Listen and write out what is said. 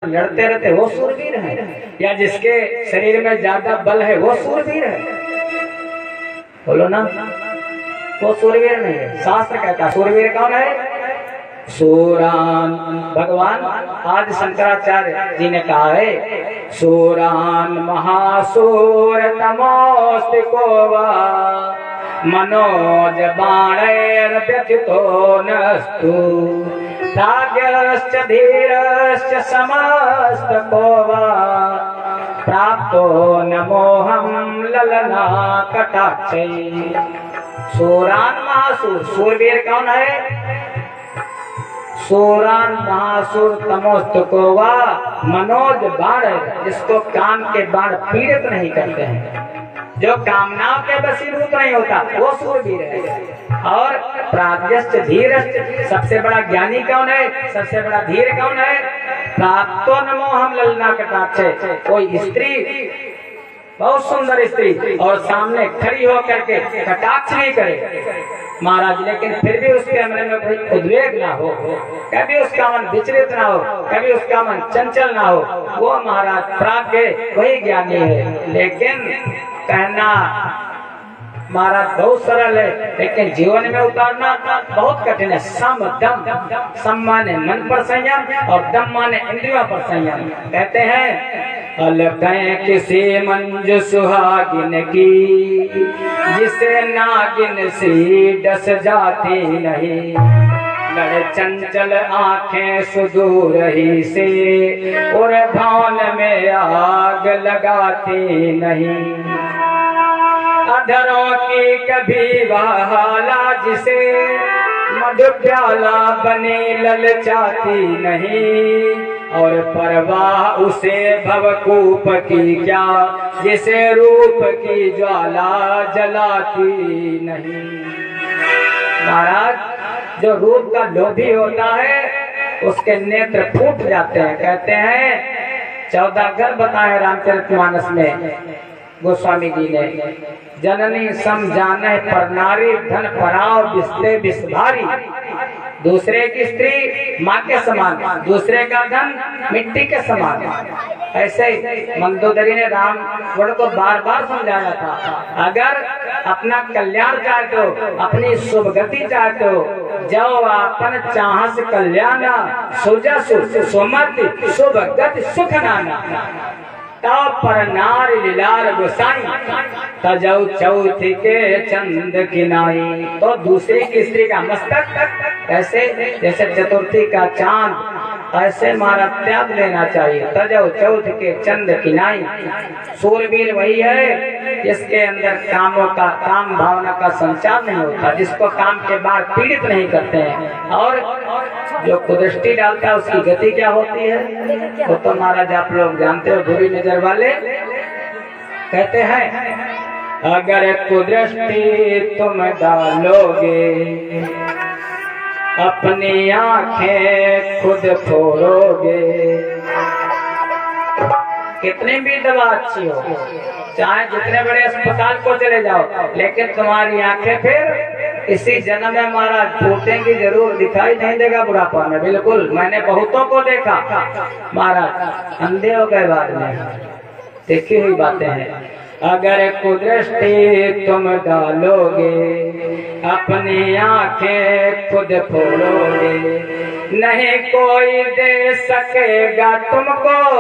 लड़ते रहते वो सूरवीर है, या जिसके शरीर में ज्यादा बल है वो सूरवीर है? बोलो ना, वो सूरवीर नहीं है। शास्त्र कहता है सूरवीर कौन है? सूरान। भगवान आज शंकराचार्य जी ने कहा है सूरान महासूर तमोस्तिको वा मनोज बाणैर व्यथितो नस्तु रागश्च धीरश्च समस्तको वा प्राप्तो न मोहं ललना कटाक्षै। सूरान महासूर, सूरवीर कौन है? सूरान महासूर तमोस्तको वा मनोज बाण, जिसको काम के बाण पीड़ित नहीं करते हैं, जो कामनाओं के वशीभूत नहीं होता, वो सूरवीर है। और प्राज्ञश्च धीरश्च, सबसे बड़ा ज्ञानी कौन है? सबसे बड़ा धीर कौन है? प्राप्तो न मोहं ललना कटाक्षै। कोई स्त्री, बहुत सुंदर स्त्री, और सामने खड़ी होकर के कटाक्ष नहीं करे महाराज, लेकिन फिर भी उसके मन में कोई उद्वेग ना हो, कभी उसका मन विचलित ना हो, कभी उसका मन चंचल ना हो, वो महाराज प्राज्ञ वही ज्ञानी है। लेकिन कहना महाराज बहुत सरल है, लेकिन जीवन में उतारना बहुत कठिन है। सम दम, सम माने मन पर संयम और दम माने इंद्रियों पर संयम। कहते हैं अलगैं किसी मंजू सुहागिन की, जिसे नागिन सी डस जाती नहीं, लड़ चंचल आंखें सुदूर ही से और भान में आग लगाती नहीं, अधरों की कभी वहाला जिसे मधु प्याला बने ललचाती नहीं, और परवाह उसे भवकूप की क्या, जिसे रूप की ज्वाला जलाती नहीं। महाराज, जो रूप का लोभी होता है उसके नेत्र फूट जाते हैं। कहते हैं 14 घर बताए रामचरितमानस में गोस्वामी जी ने, जननी सम जाने पर नारी धन पराव बिस्ते बिस्भारी। दूसरे की स्त्री माँ के समान, दूसरे का धन मिट्टी के समान। ऐसे मंदोदरी ने रावण को बार बार समझाया था, अगर अपना कल्याण चाहते हो, अपनी शुभ गति चाहते हो, जाओ अपन चाहस कल्याण सुजा सुमति शुभ गति सुख नाना, पर नार लीलार गोसाई तजौ चौथ के चंद किनाई। तो दूसरी की स्त्री का मस्तक ऐसे जैसे चतुर्थी का चांद, ऐसे मारा त्याग लेना चाहिए। तजौ चौथ के चंद किनाई। सूरवीर वही है जिसके अंदर कामों का, काम भावना का संचार नहीं होता, जिसको काम के बाद पीड़ित नहीं करते हैं। और जो कुदृष्टि डालता है उसकी गति क्या होती है वो तो महाराज आप लोग जानते हो, बुरी नजर वाले। कहते हैं अगर कुदृष्टि तुम डालोगे, अपनी आंखें खुद फोड़ोगे। कितनी भी दवा अच्छी हो, चाहे जितने बड़े अस्पताल को चले जाओ, लेकिन तुम्हारी आंखें फिर इसी जन्म में महाराज फूटेंगी जरूर, दिखाई नहीं देगा बुढ़ापा में। बिल्कुल, मैंने बहुतों को देखा महाराज अंधे हो गए बाद में, देखी हुई बातें हैं। अगर कुदृष्टि तुम डालोगे, अपनी आंखें खुद फोड़ोगे, नहीं कोई दे सकेगा तुमको